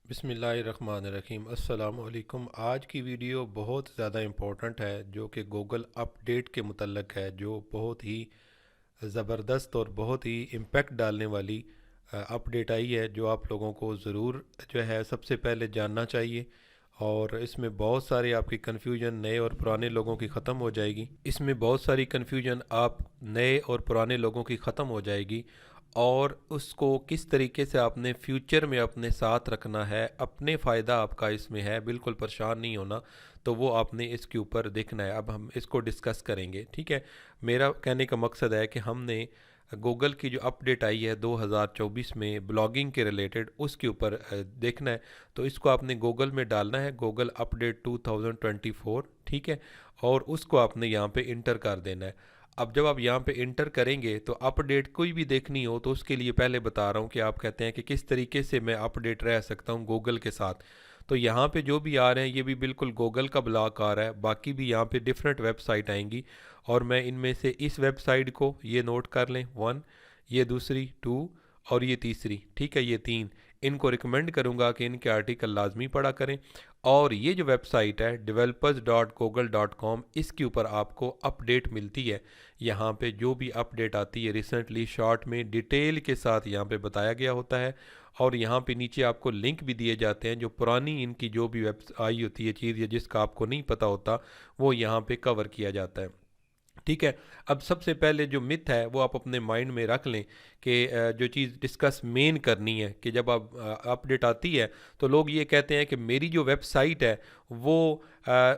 बिस्मिल्लाहिर्रहमानिर्रहीम अस्सलाम वालेकुम। आज की वीडियो बहुत ज़्यादा इम्पोर्टेंट है जो कि गूगल अपडेट के मुतल्लक है, जो बहुत ही ज़बरदस्त और बहुत ही इम्पेक्ट डालने वाली अपडेट आई है, जो आप लोगों को ज़रूर जो है सबसे पहले जानना चाहिए। और इसमें बहुत सारे आपकी कन्फ्यूजन नए और पुराने लोगों की ख़त्म हो जाएगी। इसमें बहुत सारी कन्फ्यूजन आप नए और पुराने लोगों की ख़त्म हो जाएगी, और उसको किस तरीके से आपने फ्यूचर में अपने साथ रखना है, अपने फ़ायदा आपका इसमें है, बिल्कुल परेशान नहीं होना। तो वो आपने इसके ऊपर देखना है। अब हम इसको डिस्कस करेंगे, ठीक है। मेरा कहने का मकसद है कि हमने गूगल की जो अपडेट आई है 2024 में ब्लॉगिंग के रिलेटेड, उसके ऊपर देखना है। तो इसको आपने गूगल में डालना है, गूगल अपडेट 2024, ठीक है। और उसको आपने यहाँ पे इंटर कर देना है। अब जब आप यहाँ पे इंटर करेंगे तो अपडेट कोई भी देखनी हो तो उसके लिए पहले बता रहा हूँ कि आप कहते हैं कि किस तरीके से मैं अपडेट रह सकता हूँ गूगल के साथ। तो यहाँ पे जो भी आ रहे हैं ये भी बिल्कुल गूगल का ब्लॉक आ रहा है, बाकी भी यहाँ पे डिफरेंट वेबसाइट आएंगी। और मैं इनमें से इस वेबसाइट को ये नोट कर लें, वन, ये दूसरी टू, और ये तीसरी, ठीक है, ये तीन, इनको रिकमेंड करूँगा कि इनके आर्टिकल लाजमी पढ़ा करें। और ये जो वेबसाइट है developers.google.com, इसके ऊपर आपको अपडेट मिलती है। यहाँ पे जो भी अपडेट आती है रिसेंटली शॉर्ट में डिटेल के साथ यहाँ पे बताया गया होता है। और यहाँ पे नीचे आपको लिंक भी दिए जाते हैं, जो पुरानी इनकी जो भी वेब आई होती है चीज़ या जिसका आपको नहीं पता होता, वो यहाँ पे कवर किया जाता है, ठीक है। अब सबसे पहले जो मिथ है वो आप अपने माइंड में रख लें कि जो चीज़ डिस्कस मेन करनी है कि जब आप अपडेट आती है तो लोग ये कहते हैं कि मेरी जो वेबसाइट है वो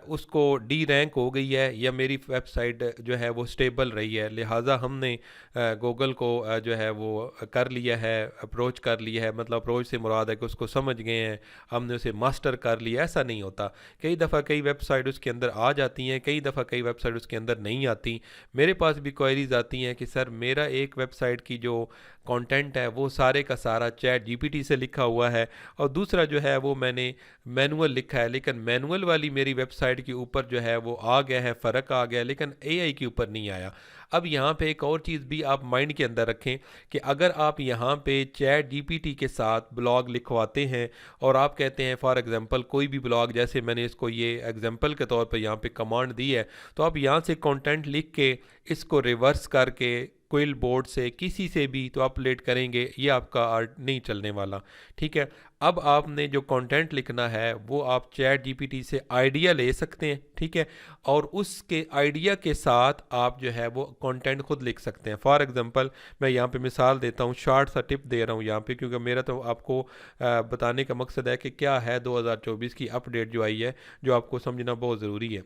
उसको डी रैंक हो गई है, या मेरी वेबसाइट जो है वो स्टेबल रही है, लिहाजा हमने गूगल को जो है वो कर लिया है, अप्रोच कर लिया है। मतलब अप्रोच से मुराद है कि उसको समझ गए हैं, हमने उसे मास्टर कर लिया। ऐसा नहीं होता। कई दफ़ा कई वेबसाइट उसके अंदर आ जाती हैं, कई दफ़ा कई वेबसाइट उसके अंदर नहीं आती। मेरे पास भी क्वेरीज आती हैं कि सर मेरा एक वेबसाइट की जो कंटेंट है वो सारे का सारा चैट जीपीटी से लिखा हुआ है, और दूसरा जो है वो मैंने मैनुअल लिखा है, लेकिन मैनुअल वाली मेरी वेबसाइट के ऊपर जो है वो आ गया है, फ़र्क आ गया, लेकिन एआई के ऊपर नहीं आया। अब यहाँ पे एक और चीज़ भी आप माइंड के अंदर रखें कि अगर आप यहाँ पे चैट जीपीटी के साथ ब्लॉग लिखवाते हैं और आप कहते हैं फॉर एग्जांपल कोई भी ब्लॉग, जैसे मैंने इसको ये एग्जांपल के तौर पे यहाँ पे कमांड दी है, तो आप यहाँ से कंटेंट लिख के इसको रिवर्स करके क्विल बोर्ड से किसी से भी तो अपलोड करेंगे, ये आपका आर्ट नहीं चलने वाला, ठीक है। अब आपने जो कंटेंट लिखना है वो आप चैट जीपीटी से आइडिया ले सकते हैं, ठीक है। और उसके आइडिया के साथ आप जो है वो कंटेंट खुद लिख सकते हैं। फॉर एग्जांपल मैं यहाँ पे मिसाल देता हूँ, शॉर्ट सा टिप दे रहा हूँ यहाँ पे, क्योंकि मेरा तो आपको बताने का मकसद है कि क्या है 2024 की अपडेट जो आई है, जो आपको समझना बहुत ज़रूरी है,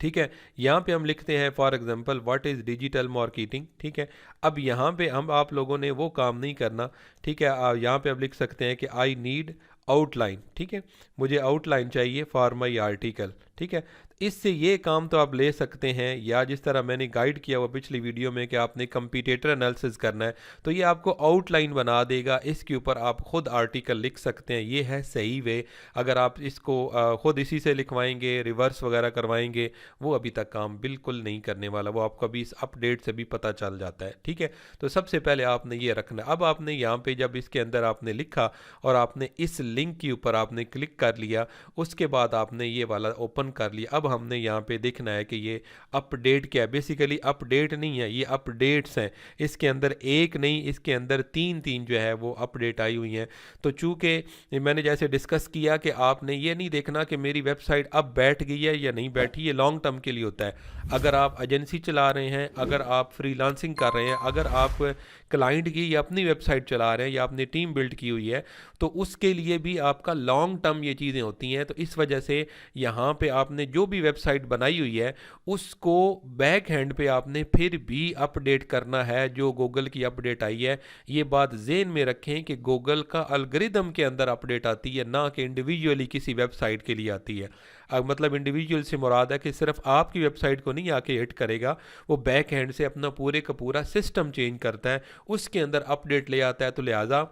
ठीक है। यहाँ पे हम लिखते हैं for example what is digital marketing, ठीक है। अब यहाँ पे हम आप लोगों ने वो काम नहीं करना, ठीक है। यहाँ पे आप लिख सकते हैं कि आई नीड आउटलाइन, ठीक है, मुझे आउटलाइन चाहिए फॉर माई आर्टिकल, ठीक है। इससे ये काम तो आप ले सकते हैं, या जिस तरह मैंने गाइड किया हुआ पिछली वीडियो में कि आपने कंपटीटर एनालिसिस करना है, तो ये आपको आउटलाइन बना देगा, इसके ऊपर आप खुद आर्टिकल लिख सकते हैं। ये है सही वे। अगर आप इसको खुद इसी से लिखवाएंगे, रिवर्स वगैरह करवाएंगे, वो अभी तक काम बिल्कुल नहीं करने वाला, वो आपको अभी इस अपडेट से भी पता चल जाता है, ठीक है। तो सबसे पहले आपने ये रखना। अब आपने यहाँ पे जब इसके अंदर आपने लिखा और आपने इस लिंक के ऊपर आपने क्लिक कर लिया, उसके बाद आपने ये वाला ओपन कर लिया। अब हमने यहाँ पे देखना है कि ये अपडेट क्या है। बेसिकली अपडेट नहीं है, ये अपडेट्स हैं। इसके अंदर एक नहीं, इसके अंदर तीन तीन जो है वो अपडेट आई हुई हैं। तो चूँकि मैंने जैसे डिस्कस किया कि आपने ये नहीं देखना कि मेरी वेबसाइट अब बैठ गई है या नहीं बैठी, ये लॉन्ग टर्म के लिए होता है। अगर आप एजेंसी चला रहे हैं, अगर आप फ्रीलांसिंग कर रहे हैं, अगर आप क्लाइंट की या अपनी वेबसाइट चला रहे हैं, या आपने टीम बिल्ड की हुई है, तो उसके लिए भी आपका लॉन्ग टर्म ये चीज़ें होती हैं। तो इस वजह से यहाँ पे आपने जो भी वेबसाइट बनाई हुई है उसको बैक हैंड पे आपने फिर भी अपडेट करना है, जो गूगल की अपडेट आई है। ये बात ज़हन में रखें कि गूगल का एल्गोरिदम के अंदर अपडेट आती है, ना कि इंडिविजुअली किसी वेबसाइट के लिए आती है। मतलब इंडिविजुअल से मुराद है कि सिर्फ आपकी वेबसाइट को नहीं आके हिट करेगा, वो बैक हैंड से अपना पूरे का पूरा सिस्टम चेंज करता है, उसके अंदर अपडेट ले आता है। तो लिहाजा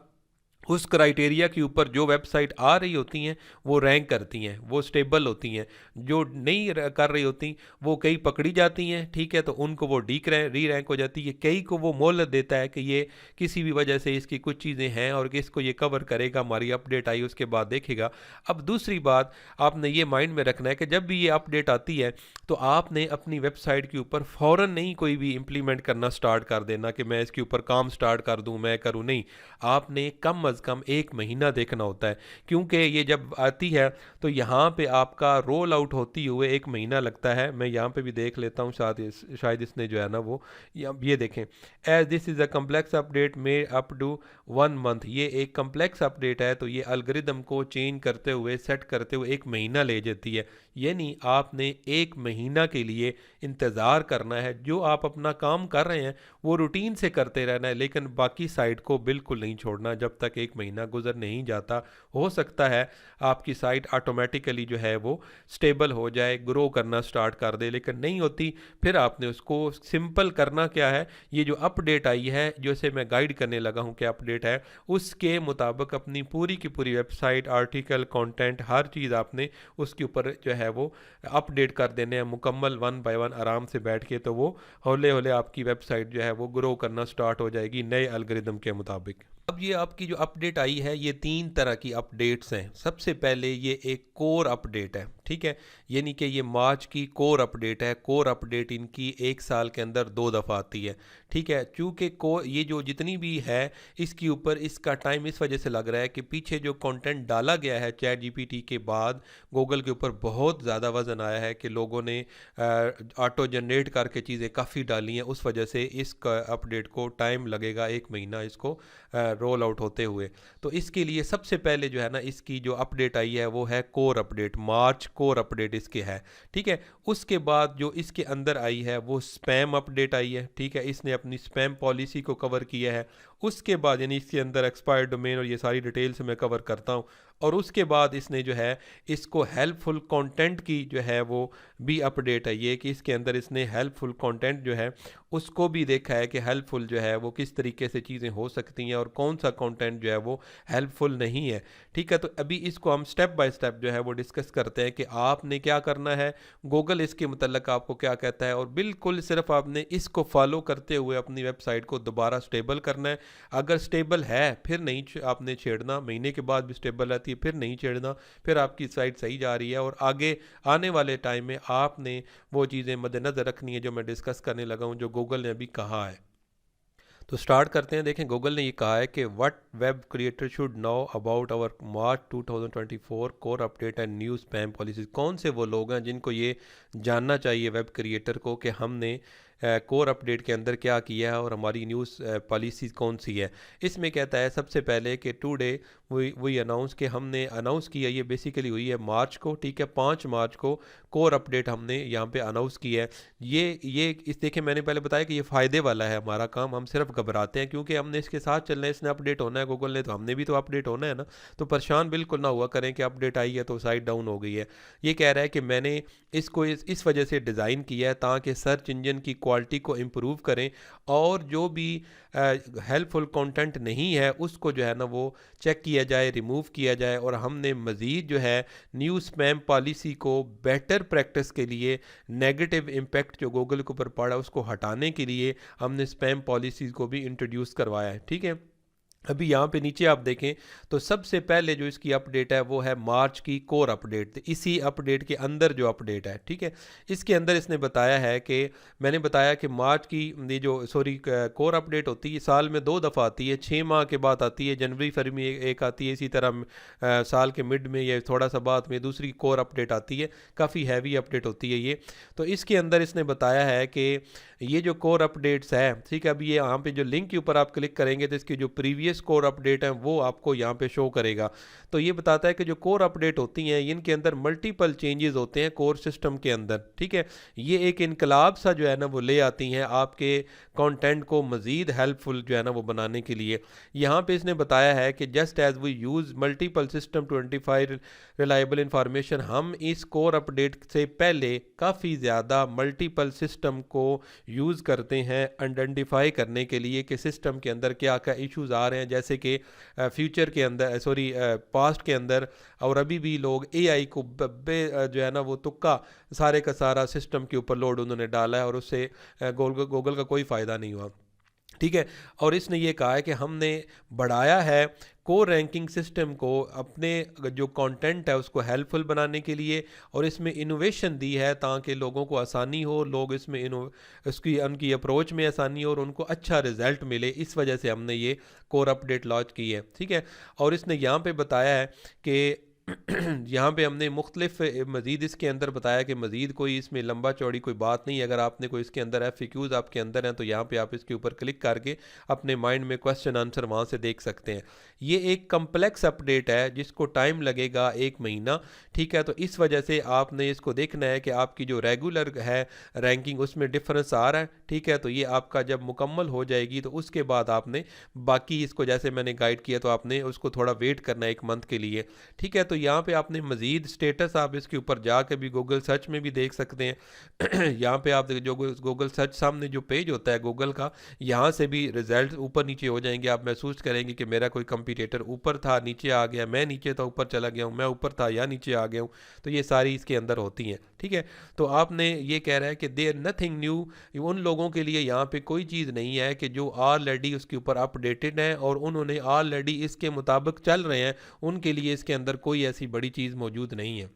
उस क्राइटेरिया के ऊपर जो वेबसाइट आ रही होती हैं वो रैंक करती हैं, वो स्टेबल होती हैं। जो नहीं कर रही होती वो कई पकड़ी जाती हैं, ठीक है, तो उनको वो री रैंक हो जाती है। कई को वो मोहलत देता है कि ये किसी भी वजह से इसकी कुछ चीज़ें हैं और कि इसको ये कवर करेगा, हमारी अपडेट आई उसके बाद देखेगा। अब दूसरी बात आपने ये माइंड में रखना है कि जब भी ये अपडेट आती है तो आपने अपनी वेबसाइट के ऊपर फ़ौरन नहीं कोई भी इम्प्लीमेंट करना स्टार्ट कर देना कि मैं इसके ऊपर काम स्टार्ट कर दूँ, मैं करूँ, नहीं। आपने कम अज़ कम 1 महीना देखना होता है, क्योंकि ये जब आती है तो यहाँ पे आपका रोल आउट होती हुए 1 महीना लगता है। मैं यहाँ पे भी देख लेता हूँ, शायद इसने जो है ना वो ये देखें, as this is a complex update may up to 1 month. ये एक कम्प्लेक्स अपडेट है तो ये अलगोरिदम को चेंज करते हुए, सेट करते हुए 1 महीना ले जाती है। यानी आपने 1 महीना के लिए इंतज़ार करना है। जो आप अपना काम कर रहे हैं वो रूटीन से करते रहना है, लेकिन बाकी साइट को बिल्कुल नहीं छोड़ना जब तक 1 महीना गुजर नहीं जाता। हो सकता है आपकी साइट ऑटोमेटिकली जो है वो स्टेबल हो जाए, ग्रो करना स्टार्ट कर दे, लेकिन नहीं होती। फिर आपने उसको सिंपल करना क्या है, ये जो अपडेट आई है, जैसे मैं गाइड करने लगा हूँ क्या अपडेट है, उसके मुताबिक अपनी पूरी की पूरी वेबसाइट, आर्टिकल, कंटेंट, हर चीज़ आपने उसके ऊपर जो है वो अपडेट कर देने हैं मुकम्मल, 1 बाय 1 आराम से बैठ के। तो वो हौले हौले आपकी वेबसाइट जो है वो ग्रो करना स्टार्ट हो जाएगी नए एल्गोरिदम के मुताबिक। अब ये आपकी जो अपडेट आई है, ये 3 तरह की अपडेट्स हैं। सबसे पहले ये एक कोर अपडेट है, ठीक है, यानी कि ये मार्च की कोर अपडेट है। कोर अपडेट इनकी 1 साल के अंदर 2 दफ़ा आती है, ठीक है। चूँकि ये जो जितनी भी है इसके ऊपर इसका टाइम इस वजह से लग रहा है कि पीछे जो कंटेंट डाला गया है चैट जीपीटी के बाद, गूगल के ऊपर बहुत ज़्यादा वज़न आया है कि लोगों ने ऑटो जनरेट करके चीज़ें काफ़ी डाली हैं। उस वजह से इस अपडेट को टाइम लगेगा 1 महीना इसको रोल आउट होते हुए। तो इसके लिए सबसे पहले जो है ना, इसकी जो अपडेट आई है वो है कोर अपडेट, मार्च कोर अपडेट इसके है, ठीक है। उसके बाद जो इसके अंदर आई है वो स्पैम अपडेट आई है, ठीक है, इसने अपनी स्पैम पॉलिसी को कवर किया है। उसके बाद यानी इसके अंदर एक्सपायर्ड डोमेन और ये सारी डिटेल्स मैं कवर करता हूँ। और उसके बाद इसने जो है इसको हेल्पफुल कंटेंट की जो है वो भी अपडेट है, ये कि इसके अंदर इसने हेल्पफुल कंटेंट जो है उसको भी देखा है कि हेल्पफुल जो है वो किस तरीके से चीज़ें हो सकती हैं और कौन सा कंटेंट जो है वो हेल्पफुल नहीं है, ठीक है। तो अभी इसको हम स्टेप बाय स्टेप जो है वो डिस्कस करते हैं कि आपने क्या करना है, गूगल इसके मतलब आपको क्या कहता है, और बिल्कुल सिर्फ आपने इसको फॉलो करते हुए अपनी वेबसाइट को दोबारा स्टेबल करना है। अगर स्टेबल है फिर नहीं आपने छेड़ना, महीने के बाद भी स्टेबल रहती है फिर नहीं छेड़ना, फिर आपकी साइट सही जा रही है। और आगे आने वाले टाइम में आपने वो चीज़ें मद्देनज़र रखनी है जो मैं डिस्कस करने लगा हूँ, जो गूगल ने अभी कहा है। तो स्टार्ट करते हैं। देखें, गूगल ने ये कहा है कि what web creator should know about our March 2024 core update and new spam policies. कौन से वो लोग हैं जिनको ये जानना चाहिए वेब क्रिएटर को कि हमने कोर अपडेट के अंदर क्या किया है और हमारी न्यूज़ पॉलिसी कौन सी है। इसमें कहता है सबसे पहले कि टुडे वही अनाउंस कि हमने अनाउंस किया, ये बेसिकली हुई है मार्च को, ठीक है, 5 मार्च को कोर अपडेट हमने यहाँ पे अनाउंस किया है। ये इस देखें, मैंने पहले बताया कि ये फ़ायदे वाला है हमारा काम, हम सिर्फ घबराते हैं क्योंकि हमने इसके साथ चलना है, इसने अपडेट होना है गूगल ने, तो हमने भी तो अपडेट होना है ना। तो परेशान बिल्कुल ना हुआ करें कि अपडेट आई है तो साइट डाउन हो गई है। ये कह रहा है कि मैंने इसको इस वजह से डिज़ाइन किया है ताकि सर्च इंजन की क्वालिटी को इम्प्रूव करें और जो भी हेल्पफुल कंटेंट नहीं है उसको जो है ना वो चेक किया जाए, रिमूव किया जाए। और हमने मज़ीद जो है न्यू स्पैम पॉलिसी को बेटर प्रैक्टिस के लिए, नेगेटिव इम्पैक्ट जो गूगल के ऊपर पड़ा उसको हटाने के लिए हमने स्पैम पॉलिसीज़ को भी इंट्रोड्यूस करवाया है, ठीक है। अभी यहाँ पे नीचे आप देखें तो सबसे पहले जो इसकी अपडेट है वो है मार्च की कोर अपडेट। इसी अपडेट के अंदर जो अपडेट है, ठीक है, इसके अंदर इसने बताया है कि मैंने बताया कि मार्च की ये जो कोर अपडेट होती है साल में 2 दफ़ा आती है, 6 माह के बाद आती है, जनवरी फरवरी में एक आती है, इसी तरह साल के मिड में या थोड़ा सा बाद में दूसरी कोर अपडेट आती है। काफ़ी हैवी अपडेट होती है ये। तो इसके अंदर इसने बताया है कि ये जो कोर अपडेट्स है, ठीक है, अभी ये यहाँ पे जो लिंक के ऊपर आप क्लिक करेंगे तो इसकी जो प्रीवियस कोर अपडेट है वो आपको यहाँ पे शो करेगा। तो ये बताता है कि जो कोर अपडेट होती हैं इनके अंदर मल्टीपल चेंजेस होते हैं कोर सिस्टम के अंदर, ठीक है। ये एक इनकलाब सा जो है ना वो ले आती हैं आपके कंटेंट को मज़ीद हेल्पफुल जो है ना वो बनाने के लिए। यहाँ पे इसने बताया है कि just as we use multiple system to identify reliable information, हम इस कोर अपडेट से पहले काफ़ी ज़्यादा मल्टीपल सिस्टम को यूज़ करते हैं आइडेंटिफाई करने के लिए कि सिस्टम के अंदर क्या क्या इश्यूज़ आ रहे हैं हैं, जैसे कि फ्यूचर के अंदर पास्ट के अंदर और अभी भी लोग एआई को जो है ना वो तुक्का सारे का सारा सिस्टम के ऊपर लोड उन्होंने डाला है और उससे गूगल का कोई फ़ायदा नहीं हुआ। ठीक है। और इसने ये कहा है कि हमने बढ़ाया है कोर रैंकिंग सिस्टम को अपने जो कंटेंट है उसको हेल्पफुल बनाने के लिए, और इसमें इनोवेशन दी है ताकि लोगों को आसानी हो, लोग इसमें उसकी उनकी अप्रोच में आसानी हो और उनको अच्छा रिजल्ट मिले। इस वजह से हमने ये कोर अपडेट लॉन्च की है। ठीक है। और इसने यहाँ पे बताया है कि यहाँ पे हमने मुख्तलिफ मज़ीद इसके अंदर बताया कि मज़ीद कोई इसमें लंबा चौड़ी कोई बात नहीं है। अगर आपने कोई इसके अंदर FAQs आपके अंदर हैं तो यहाँ पे आप इसके ऊपर क्लिक करके अपने माइंड में क्वेश्चन आंसर वहाँ से देख सकते हैं। ये एक कम्प्लेक्स अपडेट है जिसको टाइम लगेगा 1 महीना। ठीक है। तो इस वजह से आपने इसको देखना है कि आपकी जो रेगुलर है रैंकिंग उसमें डिफरेंस आ रहा है। ठीक है। तो ये आपका जब मुकम्मल हो जाएगी तो उसके बाद आपने बाकी इसको जैसे मैंने गाइड किया तो आपने उसको थोड़ा वेट करना है 1 मंथ के लिए। ठीक है। तो यहाँ पे आपने मज़ीद स्टेटस आप इसके ऊपर जाके भी गूगल सर्च में भी देख सकते हैं। यहाँ पे आप जो गूगल सर्च सामने जो पेज होता है गूगल का, यहाँ से भी रिजल्ट ऊपर नीचे हो जाएंगे। आप महसूस करेंगे कि मेरा कोई कंपटीटर ऊपर था नीचे आ गया, मैं नीचे था ऊपर चला गया हूँ, मैं ऊपर था या नीचे आ गया हूँ। तो ये सारी इसके अंदर होती हैं। ठीक है। तो आपने ये कह रहा है कि देयर नथिंग न्यू, उन लोगों के लिए यहाँ पे कोई चीज़ नहीं है कि जो ऑलरेडी उसके ऊपर अपडेटेड हैं और उन्होंने ऑलरेडी इसके मुताबिक चल रहे हैं, उनके लिए इसके अंदर कोई ऐसी बड़ी चीज़ मौजूद नहीं है।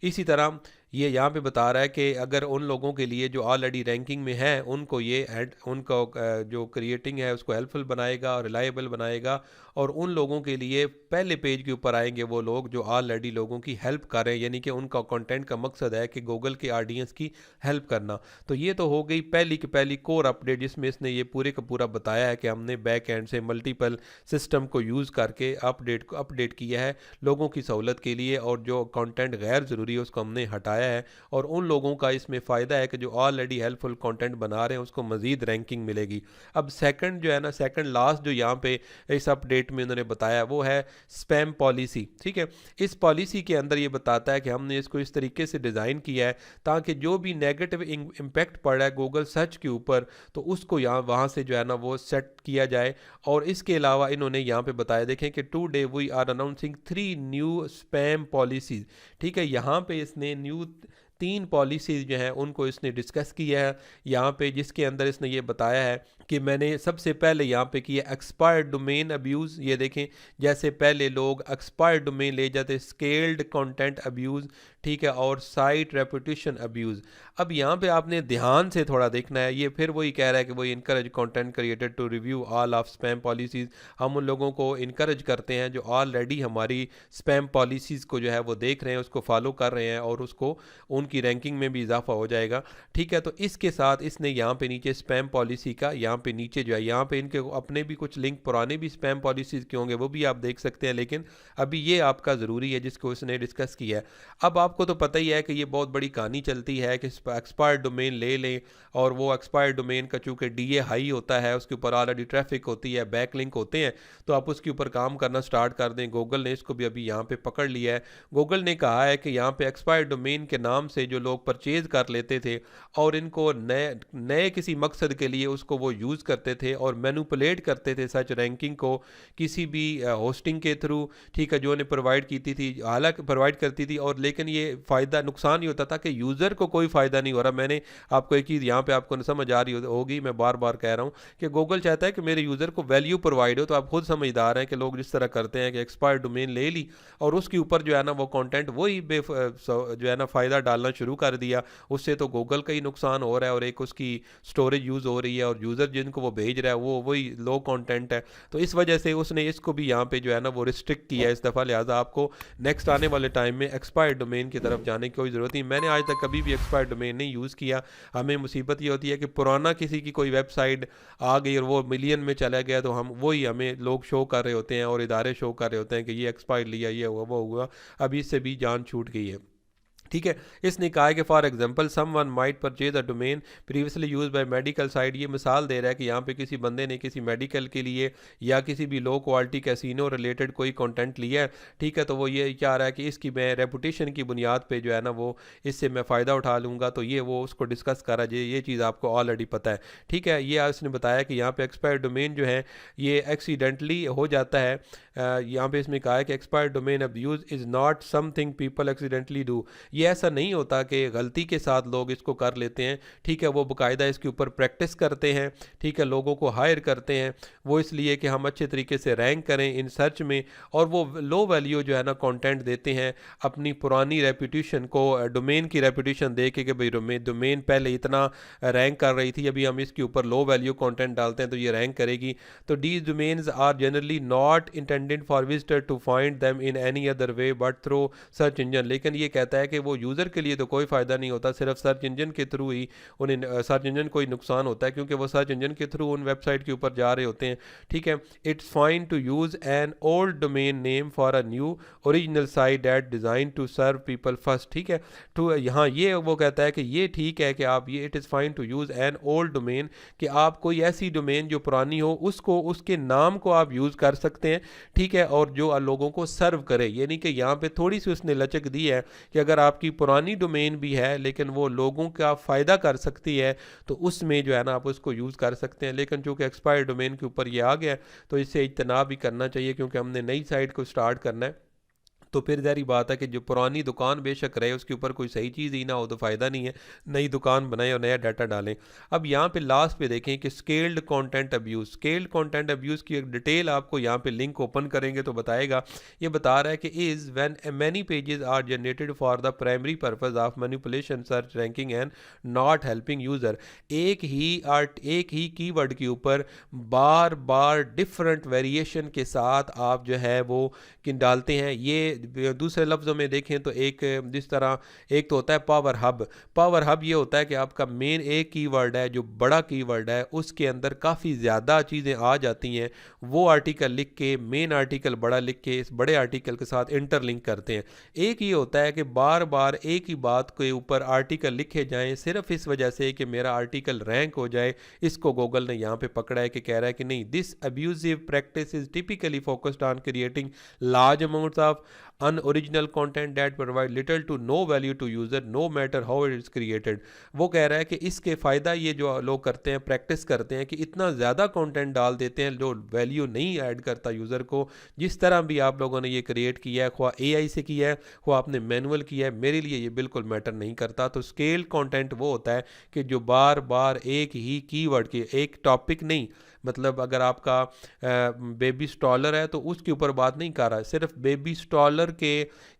इसी तरह ये यहाँ पे बता रहा है कि अगर उन लोगों के लिए जो ऑलरेडी रैंकिंग में है उनको उनको जो क्रिएटिंग है उसको हेल्पफुल बनाएगा और रिलायबल बनाएगा, और उन लोगों के लिए पहले पेज के ऊपर आएंगे वो लोग जो ऑलरेडी लोगों की हेल्प कर रहे हैं, यानी कि उनका कंटेंट का मकसद है कि गूगल के ऑडियंस की हेल्प करना। तो ये तो हो गई पहली की पहली कोर अपडेट जिसमें इसने ये पूरे का पूरा बताया है कि हमने बैक एंड से मल्टीपल सिस्टम को यूज़ करके अपडेट किया है लोगों की सहूलत के लिए, और जो कंटेंट गैर ज़रूरी है उसको हमने हटाया है, और उन लोगों का इसमें फ़ायदा है कि जो ऑलरेडी हेल्पफुल कंटेंट बना रहे हैं उसको मज़ीद रैंकिंग मिलेगी। अब सेकंड जो है ना, सेकंड लास्ट जो यहाँ पे इस अपडेट में उन्होंने बताया वो है स्पैम पॉलिसी। ठीक है। इस पॉलिसी के अंदर ये बताता है कि हमने इसको इस तरीके से डिज़ाइन किया है ताकि जो भी नेगेटिव इम्पैक्ट पड़ रहा है गूगल सर्च के ऊपर तो उसको यहाँ वहाँ से जो है ना वो सेट किया जाए। और इसके अलावा इन्होंने यहाँ पे बताया, देखें कि today we are announcing 3 new spam policies. ठीक है। यहाँ पे इसने 3 पॉलिसीज़ जो हैं उनको इसने डिस्कस किया है यहाँ पे, जिसके अंदर इसने ये बताया है कि मैंने सबसे पहले यहाँ पे किया एक्सपायर्ड डोमेन अब्यूज़। ये देखें जैसे पहले लोग एक्सपायर्ड डोमेन ले जाते, स्केल्ड कंटेंट अब्यूज़। ठीक है। और साइट रेपुटेशन अब्यूज़। अब यहाँ पे आपने ध्यान से थोड़ा देखना है, ये फिर वही कह रहा है कि वही encourage content creator to review all of spam policies. हम उन लोगों को इनकरेज करते हैं जो ऑलरेडी हमारी स्पैम पॉलिसीज़ को जो है वो देख रहे हैं, उसको फॉलो कर रहे हैं, और उसको उनकी रैंकिंग में भी इजाफा हो जाएगा। ठीक है। तो इसके साथ इसने यहाँ पे नीचे स्पैम पॉलिसी का यहाँ पे नीचे जो है यहाँ पे इनके अपने भी कुछ लिंक पुराने भी स्पैम पॉलिसीज़ के होंगे वो भी आप देख सकते हैं, लेकिन अभी ये आपका ज़रूरी है जिसको इसने डिस्कस किया है। अब आपको तो पता ही है कि ये बहुत बड़ी कहानी चलती है कि एक्सपायर्ड डोमेन ले लें, और वो एक्सपायर्ड डोमेन का चूँकि DA हाई होता है, उसके ऊपर ऑलरेडी ट्रैफिक होती है, बैक लिंक होते हैं, तो आप उसके ऊपर काम करना स्टार्ट कर दें। गूगल ने इसको भी अभी यहाँ पे पकड़ लिया है। गूगल ने कहा है कि यहाँ पे एक्सपायर्ड डोमेन के नाम से जो लोग परचेज कर लेते थे और इनको नए किसी मकसद के लिए उसको वो यूज़ करते थे और मैनिपुलेट करते थे सच रैंकिंग को किसी भी होस्टिंग के थ्रू। ठीक है। जो उन्हें प्रोवाइड की थी, हालांकि प्रोवाइड करती थी, और लेकिन ये फ़ायदा नुकसान ही होता था कि यूज़र को कोई फ़ायदा नहीं हो रहा। मैंने आपको एक चीज़ यहाँ पे आपको समझ आ रही होगी, मैं बार बार कह रहा हूँ कि गूगल चाहता है कि मेरे यूज़र को वैल्यू प्रोवाइड हो। तो आप खुद समझदार हैं कि लोग जिस तरह करते हैं कि एक्सपायर्ड डोमेन ले ली और उसके ऊपर जो है ना वो कंटेंट वही जो है ना फ़ायदा डालना शुरू कर दिया। उससे तो गूगल का ही नुकसान हो रहा है और एक उसकी स्टोरेज यूज़ हो रही है, और यूज़र जिनको वो भेज रहा है वो वही लो कंटेंट है। तो इस वजह से उसने इसको भी यहाँ पे जो है ना वो रिस्ट्रिक्ट किया है इस दफ़ा। लिहाजा आपको नेक्स्ट आने वाले टाइम में एक्सपायर्ड डोमेन की तरफ जाने की कोई ज़रूरत नहीं। मैंने आज तक कभी भी एक्सपायर्ड डोमेन नहीं यूज़ किया। हमें मुसीबत ये होती है कि पुराना किसी की कोई वेबसाइट आ गई और वो मिलियन में चला गया तो हम वही हमें लोग शो कर रहे होते हैं और इदारे शो कर रहे होते हैं कि ये एक्सपायर्ड लिया, ये हुआ वो हुआ। अभी इससे भी जान छूट गई है। ठीक है। इसने कहा है कि for example someone might purchase a domain previously use by medical site. ये मिसाल दे रहा है कि यहाँ पे किसी बंदे ने किसी मेडिकल के लिए या किसी भी लो क्वालिटी कैसीनो रिलेटेड कोई कंटेंट लिया है, ठीक है, तो वो ये क्या रहा है कि इसकी मैं रेपुटेशन की बुनियाद पे जो है ना वो इससे मैं फ़ायदा उठा लूँगा, तो ये वो उसको डिस्कस करा जाए, ये चीज़ आपको ऑलरेडी पता है। ठीक है, ये उसने बताया कि यहाँ पे एक्सपायर्ड डोमेन जो है ये एक्सीडेंटली हो जाता है। यहाँ पे इसमें कहा है कि expired domain abuse is not something people accidentally do. ये ऐसा नहीं होता कि गलती के साथ लोग इसको कर लेते हैं। ठीक है, वो बाकायदा इसके ऊपर प्रैक्टिस करते हैं। ठीक है, लोगों को हायर करते हैं वो इसलिए कि हम अच्छे तरीके से रैंक करें इन सर्च में, और वो लो वैल्यू जो है ना कंटेंट देते हैं अपनी पुरानी रेपुटेशन को, डोमेन की रेपुटेशन दे के कि भाई डोमेन पहले इतना रैंक कर रही थी, अभी हम इसके ऊपर लो वैल्यू कंटेंट डालते हैं तो ये रैंक करेगी। तो these domains are generally not intended for visitor to find them in any other way but through search engine. लेकिन ये कहता है कि वो यूज़र के लिए तो कोई फ़ायदा नहीं होता, सिर्फ सर्च इंजन के थ्रू ही उन्हें सर्च इंजन को ही नुकसान होता है, क्योंकि वो सर्च इंजन के थ्रू उन वेबसाइट के ऊपर जा रहे होते हैं। ठीक है, it's fine to use an old domain name for a new original site that design to serve people first. ठीक है, तो यहाँ ये वो कहता है कि ये ठीक है कि आप ये it is fine to use an old domain, कि आप कोई ऐसी डोमेन जो पुरानी हो उसको उसके नाम को आप यूज़ कर सकते हैं। ठीक है, और जो लोगों को सर्व करे, यानी कि यहाँ पे थोड़ी सी उसने लचक दी है कि अगर आपकी पुरानी डोमेन भी है लेकिन वो लोगों का फ़ायदा कर सकती है तो उसमें जो है ना आप उसको यूज़ कर सकते हैं। लेकिन चूँकि एक्सपायर डोमेन के ऊपर ये आ गया तो इससे इज्तनाब भी करना चाहिए, क्योंकि हमने नई साइट को स्टार्ट करना है। तो फिर ज़ाहिर बात है कि जो पुरानी दुकान बेशक रहे उसके ऊपर कोई सही चीज़ ही ना हो तो फ़ायदा नहीं है, नई दुकान बनाएं और नया डाटा डालें। अब यहाँ पे लास्ट पे देखें कि scaled content abuse, scaled content abuse की एक डिटेल आपको यहाँ पे लिंक ओपन करेंगे तो बताएगा। ये बता रहा है कि is when many pages are generated for the primary purpose of manipulation search ranking and not helping user. एक ही कीवर्ड के ऊपर बार बार डिफरेंट वेरिएशन के साथ आप जो है वो किन डालते हैं। ये दूसरे लफ्ज़ों में देखें तो एक जिस तरह एक तो होता है पावर हब। पावर हब ये होता है कि आपका मेन एक कीवर्ड है जो बड़ा कीवर्ड है, उसके अंदर काफ़ी ज़्यादा चीज़ें आ जाती हैं, वो आर्टिकल लिख के मेन आर्टिकल बड़ा लिख के इस बड़े आर्टिकल के साथ इंटरलिंक करते हैं। एक ये होता है कि बार बार एक ही बात के ऊपर आर्टिकल लिखे जाएं सिर्फ इस वजह से कि मेरा आर्टिकल रैंक हो जाए। इसको गूगल ने यहाँ पे पकड़ा है कि कह रहा है कि नहीं, this abusive practice is typically focused on creating large amounts of unoriginal content that provide little to no value to user no matter how it is created। वो कह रहा है कि इसके फ़ायदा ये जो लोग करते हैं, प्रैक्टिस करते हैं कि इतना ज़्यादा कंटेंट डाल देते हैं जो वैल्यू नहीं ऐड करता यूज़र को। जिस तरह भी आप लोगों ने ये क्रिएट किया है, ख्वा एआई से किया है ख्वा आपने मैनुअल किया है, मेरे लिए ये बिल्कुल मैटर नहीं करता। तो स्केल कंटेंट वो होता है कि जो बार बार एक ही कीवर्ड के, एक टॉपिक नहीं, मतलब अगर आपका बेबी स्टॉलर है तो उसके ऊपर बात नहीं कर रहा है, सिर्फ बेबी स्टॉलर के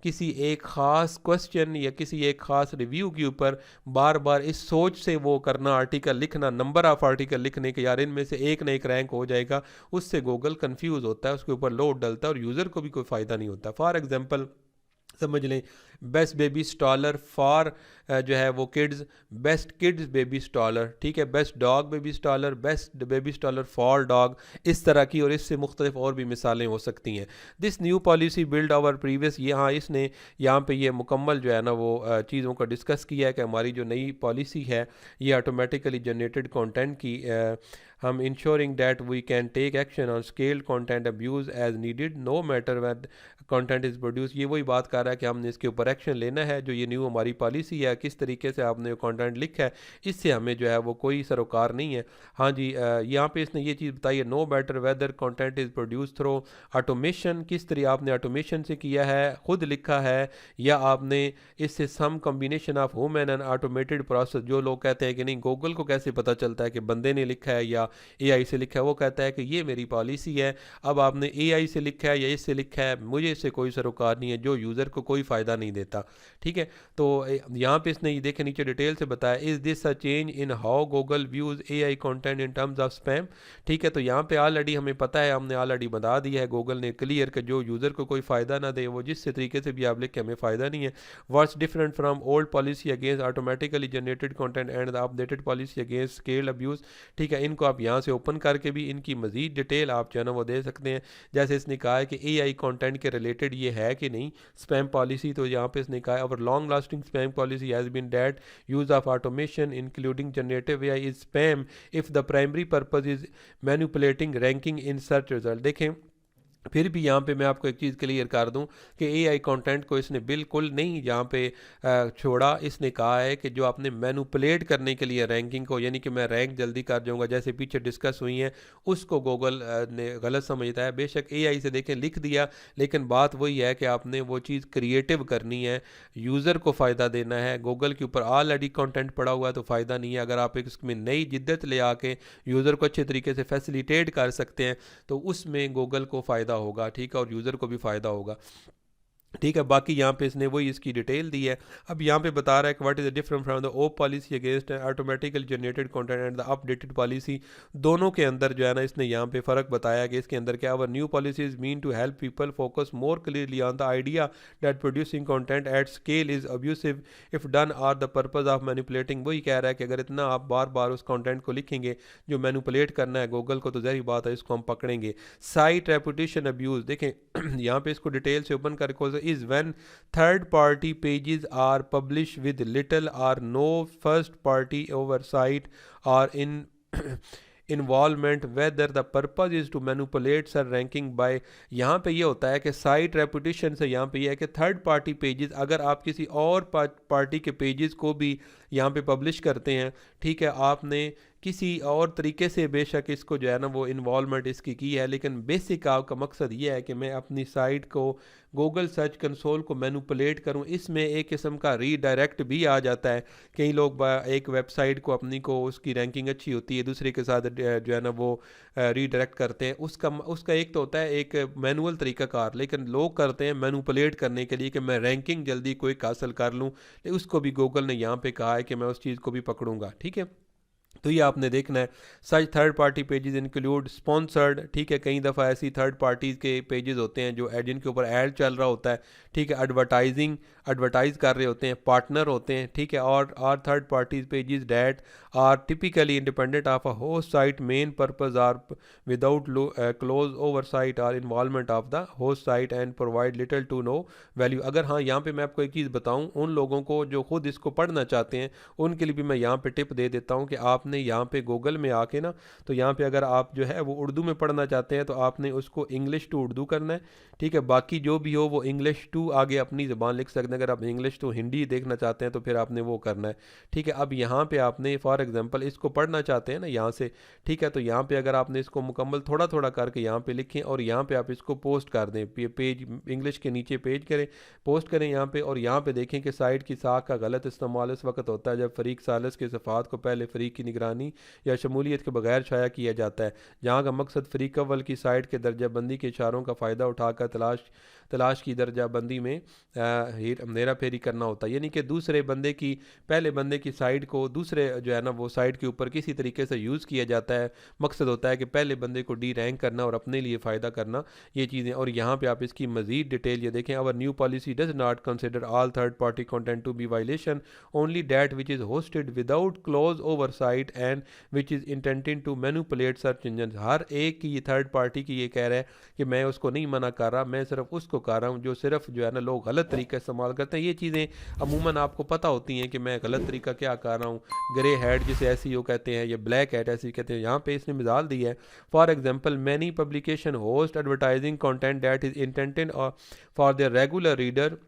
किसी एक ख़ास क्वेश्चन या किसी एक ख़ास रिव्यू के ऊपर बार बार इस सोच से वो करना, आर्टिकल लिखना, नंबर ऑफ आर्टिकल लिखने के यार इनमें से एक न एक रैंक हो जाएगा, उससे गूगल कंफ्यूज होता है, उसके ऊपर लोड डलता है और यूज़र को भी कोई फ़ायदा नहीं होता। फॉर एग्जांपल समझ लें बेस्ट बेबी स्टॉलर फॉर जो है वो kids, best kids baby stroller, ठीक है, best dog baby stroller, best baby stroller for dog, इस तरह की और इससे मुख्तलिफ और भी मिसालें हो सकती हैं। This new policy build our previous, यहाँ इसने यहाँ पे ये मुकम्मल जो है ना वो चीज़ों का डिस्कस किया है कि हमारी जो नई पॉलिसी है ये ऑटोमेटिकली जनरेटेड कंटेंट की हम ensuring that we can take action on scaled content abuse as needed no matter when content is produce. ये वही बात कर रहा है कि हमने इसके ऊपर एक्शन लेना है, जो ये न्यू हमारी पॉलिसी है, किस तरीके से आपने कंटेंट लिखा है इससे हमें जो है वो कोई सरोकार नहीं है। हाँ जी, यहाँ पे इसने ये चीज़ बताई है, no matter whether content is produce through automation, किस तरह आपने ऑटोमेशन से किया है, खुद लिखा है, या आपने इससे some combination of human and automated process. जो लोग कहते हैं कि नहीं गूगल को कैसे पता चलता है कि बंदे ने लिखा है या एआई से लिखा है, वो कहता है कि ये मेरी पॉलिसी है, अब आपने एआई से लिखा है या इससे लिखा है, मुझे इससे कोई सरोकार नहीं है, जो यूज़र को कोई फ़ायदा नहीं देता। ठीक है, तो यहाँ पे इसने ये देखे नीचे डिटेल से बताया, is this a change in how Google views AI content in terms of spam. ठीक है, तो यहाँ पे ऑलरेडी हमें पता है, हमने ऑलरेडी बता दिया है, गूगल ने क्लियर कि जो यूज़र को कोई फ़ायदा ना दे वो जिस तरीके से भी आप लिखे हमें फ़ायदा नहीं है। What's different from old policy against automatically generated content and the updated policy against scale abuse. ठीक है, इनको आप आप यहाँ से ओपन करके भी इनकी मज़ीद डिटेल आप जो है ना वो दे सकते हैं। जैसे इसने कहा है कि AI कंटेंट के रिलेटेड ये है कि नहीं स्पैम पॉलिसी, तो यहाँ पे इसने कहा है और long lasting spam policy has been that use of automation including generative AI is spam if the primary purpose is manipulating ranking in search result. देखें फिर भी यहाँ पे मैं आपको एक चीज़ क्लियर कर दूं कि AI कंटेंट को इसने बिल्कुल नहीं यहाँ पे छोड़ा। इसने कहा है कि जो आपने मैनिपुलेट करने के लिए रैंकिंग को, यानी कि मैं रैंक जल्दी कर जाऊँगा जैसे पीछे डिस्कस हुई है, उसको गूगल ने गलत समझता है। बेशक AI से देखें लिख दिया, लेकिन बात वही है कि आपने वो चीज़ क्रिएटिव करनी है, यूज़र को फ़ायदा देना है। गूगल के ऊपर ऑलरेडी कंटेंट पड़ा हुआ है तो फ़ायदा नहीं है। अगर आप इसमें नई जिद्दत ले आके यूज़र को अच्छे तरीके से फैसिलिटेट कर सकते हैं तो उसमें गूगल को फ़ायदा होगा, ठीक है, और यूज़र को भी फ़ायदा होगा, ठीक है। बाकी यहाँ पे इसने वही इसकी डिटेल दी है। अब यहाँ पे बता रहा है कि what is the difference from the op policy against automatically generated content and the updated policy. दोनों के अंदर जो है ना इसने यहाँ पे फ़र्क बताया कि इसके अंदर क्या, our new policies mean to help people focus more clearly on the idea that producing content at scale is abusive if done or the purpose of manipulating. वही कह रहा है कि अगर इतना आप बार बार उस कंटेंट को लिखेंगे जो मैनिपुलेट करना है गूगल को, तो ज़ाहिर बात है इसको हम पकड़ेंगे। साइट रेपुटेशन अब्यूज़, देखें यहाँ पे इसको डिटेल से ओपन करके is when third party pages are published with little or no first party oversight or in involvement whether the purpose is to manipulate sir ranking by। यहाँ पे ये होता है कि साइट रेपुटेशन से यहाँ पे ये है कि थर्ड पार्टी पेजेस, अगर आप किसी और पार्टी के पेजेस को भी यहाँ पे पब्लिश करते हैं, ठीक है, आपने किसी और तरीके से बेशक इसको जो है ना वो इन्वॉल्वमेंट इसकी की है, लेकिन बेसिक आपका मकसद ये है कि मैं अपनी साइट को गूगल सर्च कंसोल को मैनिपुलेट करूं। इसमें एक किस्म का रीडायरेक्ट भी आ जाता है। कई लोग एक वेबसाइट को अपनी को उसकी रैंकिंग अच्छी होती है, दूसरे के साथ जो है ना वो रीडायरेक्ट करते हैं। उसका एक तो होता है एक मैनुअल तरीकाकार, लेकिन लोग करते हैं मैनिपुलेट करने के लिए कि मैं रैंकिंग जल्दी क्विक हासिल कर लूँ, उसको भी गूगल ने यहाँ पे कहा है कि मैं उस चीज़ को भी पकड़ूंगा, ठीक है। तो ये आपने देखना है। Such third party pages include sponsored, ठीक है, कई दफ़ा ऐसी थर्ड पार्टीज़ के पेजेस होते हैं जो जिनके ऊपर ऐड चल रहा होता है, ठीक है, एडवर्टाइज कर रहे होते हैं, पार्टनर होते हैं, ठीक है, और third parties pages that are typically independent of a host site main purpose are without close oversight और involvement of the host site and provide little to no value. अगर हाँ यहाँ पे मैं आपको एक चीज़ बताऊँ, उन लोगों को जो खुद इसको पढ़ना चाहते हैं उनके लिए भी मैं यहाँ पे टिप दे देता हूँ कि आपने यहाँ पे गूगल में आके ना, तो यहाँ पे अगर आप जो है वो उर्दू में पढ़ना चाहते हैं तो आपने उसको इंग्लिश टू उर्दू करना है, ठीक है, बाकी जो भी हो वो इंग्लिश टू आगे अपनी ज़बान लिख सकते हैं। अगर आप इंग्लिश टू हिंदी देखना चाहते हैं तो फिर आपने वो करना है, ठीक है। अब यहाँ पे आपने फॉर एग्जांपल इसको पढ़ना चाहते हैं ना यहाँ से, ठीक है, तो यहाँ पे अगर आपने इसको मुकम्मल थोड़ा थोड़ा करके यहाँ पे लिखें और यहाँ पे आप इसको पोस्ट कर दें, पेज इंग्लिश के नीचे पेज करें, पोस्ट करें यहाँ पे, और यहाँ पे देखें कि साइट की साख का गलत इस्तेमाल इस वक्त होता है जब फ़रीक सालिस के सफ़ात को पहले फ़रीक की निगरानी या शमूलियत के बगैर शाया किया जाता है, जहाँ का मकसद फ़रीक अव्वल की साइट के दर्जाबंदी के इशारों का फ़ायदा उठाकर तलाश की दर्जाबंदी में हेरा फेरी करना होता है। यानी कि दूसरे बंदे की, पहले बंदे की साइट को दूसरे जो है ना वो साइट के ऊपर किसी तरीके से यूज़ किया जाता है। मकसद होता है कि पहले बंदे को डी रैंक करना और अपने लिए फ़ायदा करना, ये चीज़ें। और यहाँ पे आप इसकी मज़ीद डिटेल ये देखें, our new policy does not consider all third party content to be violation, only that which is hosted without close oversight and which is intended to manipulate search engine. हर एक की ये थर्ड पार्टी की ये कह रहा है कि मैं उसको नहीं मना कर रहा, मैं सिर्फ उसको कर रहा हूँ जो सिर्फ जो है ना लोग गलत तरीका इस्तेमाल करते हैं। ये चीज़ें अमूमन आपको पता होती हैं कि मैं गलत तरीका क्या कर रहा हूँ। ग्रे हेड जिसे SEO कहते हैं, ये ब्लैक हेड ऐसे कहते हैं। यहाँ पे इसने मिसाल दी है, for example many publication host advertising content that is intended for the regular reader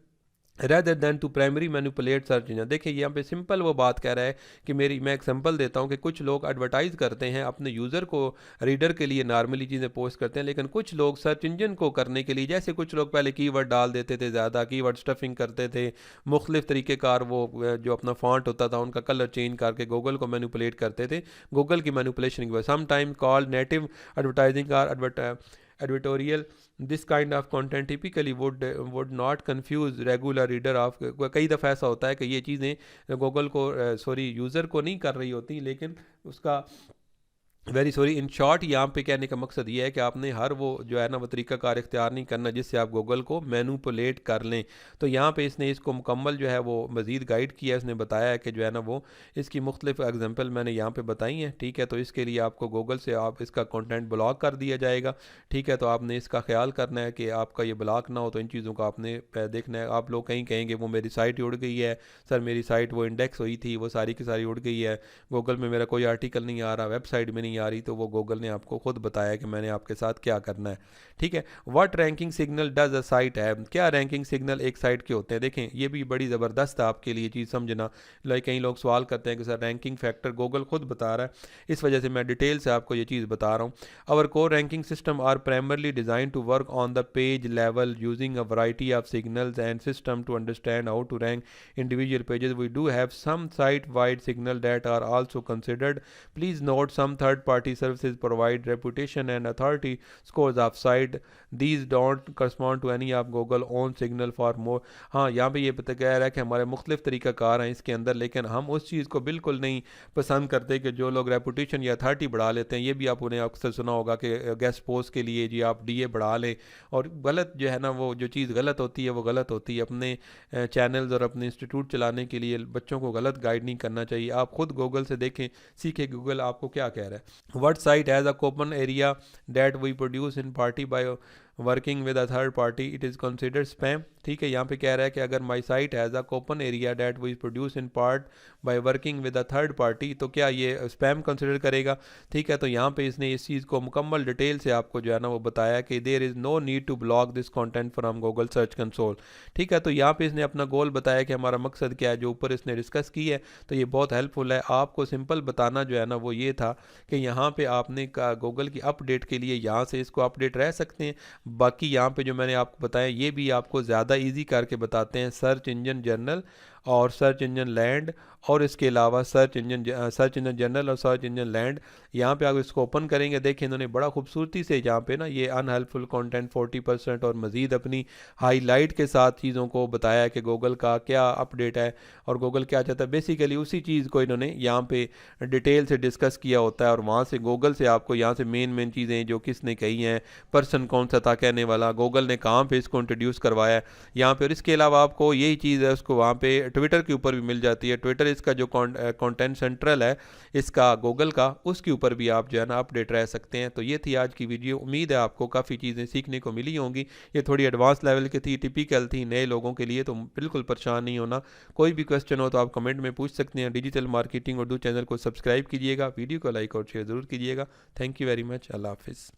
rather than to primary manipulate search engine. देखिए यहाँ पे सिंपल वो बात कह रहा है कि मैं एग्जांपल देता हूँ कि कुछ लोग एडवर्टाइज करते हैं अपने यूज़र को, रीडर के लिए नॉर्मली चीज़ें पोस्ट करते हैं, लेकिन कुछ लोग सर्च इंजन को करने के लिए, जैसे कुछ लोग पहले कीवर्ड डाल देते थे, ज़्यादा कीवर्ड स्टफिंग करते थे, मुख्तलिफ तरीक़ेकार वो जो अपना फॉन्ट होता था उनका कलर चेंज करके गूगल को मैनिपुलेट करते थे। गूगल की मैनिपुलेशन की वजह some time called native advertising or editorial this kind of content typically would not confuse regular reader of. कई दफ़ा ऐसा होता है कि ये चीज़ें गूगल को यूज़र को नहीं कर रही होती, लेकिन उसका वेरी सॉरी, इन शॉर्ट यहाँ पे कहने का मकसद ये है कि आपने हर वो जो है ना वो तरीक़ाकार इख्तियार नहीं करना जिससे आप गूगल को मैनिपुलेट कर लें। तो यहाँ पे इसने इसको मुकम्मल जो है वो मज़ीद गाइड किया है, इसने बताया है कि जो है ना वो इसकी मुख्तलिफ एग्जांपल मैंने यहाँ पे बताई हैं। ठीक है, तो इसके लिए आपको गूगल से आप इसका कंटेंट ब्लॉक कर दिया जाएगा। ठीक है, तो आपने इसका ख्याल करना है कि आपका ये ब्लॉक ना हो। तो इन चीज़ों का आपने देखना है। आप लोग कहीं कहेंगे वो मेरी साइट उड़ गई है सर, मेरी साइट वो इंडेक्स हुई थी वो सारी की सारी उड़ गई है, गूगल में मेरा कोई आर्टिकल नहीं आ रहा, वेबसाइट में नहीं आ रही। तो वो गूगल ने आपको खुद बताया कि मैंने आपके साथ क्या करना है। ठीक है, what ranking signal does a site है, क्या रैंकिंग सिग्नल एक साइट के होते हैं। देखें ये भी बड़ी ज़बरदस्त है आपके लिए चीज़ समझना। लाइक कई लोग सवाल करते हैं कि सर रैंकिंग फैक्टर गूगल खुद बता रहा है, इस वजह से मैं डिटेल से आपको ये चीज़ बता रहा हूँ। Our core ranking system are primarily design to work on the page level using a variety of signals and system to understand how to rank individual pages. We do have some site-wide signal that are also considered. Please note some third-party services provide reputation and authority scores of site. These don't correspond to any of Google own signal for more. हाँ, यहाँ पे ये पता कह रहा है कि हमारे मुख्तलिफ तरीक़ाकार हैं इसके अंदर, लेकिन हम उस चीज़ को बिल्कुल नहीं पसंद करते कि जो लोग रेपुटेशन या अथॉरिटी बढ़ा लेते हैं। ये भी आप उन्हें अक्सर सुना होगा कि गेस्ट पोस्ट के लिए जी आप डीए बढ़ा लें, और गलत जो है ना वो जो चीज़ गलत होती है वो गलत होती है। अपने चैनल्स और अपने इंस्टीट्यूट चलाने के लिए बच्चों को गलत गाइड नहीं करना चाहिए। आप खुद गूगल से देखें, सीखें गूगल आपको क्या कह रहा है। What site has a coupon area that we produce in party by working with a third party it is considered spam. ठीक है, यहाँ पे कह रहा है कि अगर my site has a coupon area that we produce in part by working with a third party, तो क्या ये स्पैम कंसिडर करेगा। ठीक है, तो यहाँ पे इसने इस चीज़ को मुकम्मल डिटेल से आपको जो है ना वो बताया कि there is no need to block this content from Google search console. ठीक है, तो यहाँ पे इसने अपना गोल बताया कि हमारा मकसद क्या है, जो ऊपर इसने डिस्कस की है। तो ये बहुत हेल्पफुल है। आपको सिंपल बताना जो है ना वो ये था कि यहाँ पे आपने का गूगल की अपडेट के लिए यहाँ से इसको अपडेट रह सकते हैं। बाकी यहाँ पे जो मैंने आपको बताया ये भी आपको ज़्यादा इजी करके बताते हैं। सर्च इंजन जर्नल और सर्च इंजन लैंड, और इसके अलावा सर्च इंजन जनरल और सर्च इंजन लैंड। यहाँ पे आप इसको ओपन करेंगे, देखिए इन्होंने बड़ा खूबसूरती से यहाँ पे ना ये अनहेल्पफुल कंटेंट 40% और मज़ीद अपनी हाईलाइट के साथ चीज़ों को बताया है कि गूगल का क्या अपडेट है और गूगल क्या चाहता है। बेसिकली उसी चीज़ को इन्होंने यहाँ पे डिटेल से डिस्कस किया होता है, और वहाँ से गूगल से आपको यहाँ से मेन चीज़ें जो किसने कही हैं, पर्सन कौन सा था कहने वाला, गूगल ने कहाँ पर इसको इंट्रोड्यूस करवाया है यहाँ पर। और इसके अलावा आपको यही चीज़ है उसको वहाँ पर ट्विटर के ऊपर भी मिल जाती है। ट्विटर इसका जो कंटेंट सेंट्रल है इसका गूगल का, उसके ऊपर भी आप जो है ना अपडेट रह सकते हैं। तो ये थी आज की वीडियो। उम्मीद है आपको काफ़ी चीज़ें सीखने को मिली होंगी। ये थोड़ी एडवांस लेवल की थी, टिपिकल थी नए लोगों के लिए, तो बिल्कुल परेशान नहीं होना। कोई भी क्वेश्चन हो तो आप कमेंट में पूछ सकते हैं। डिजिटल मार्केटिंग उर्दू चैनल को सब्सक्राइब कीजिएगा, वीडियो को लाइक और शेयर ज़रूर कीजिएगा। Thank you very much. अल्लाह हाफिज़।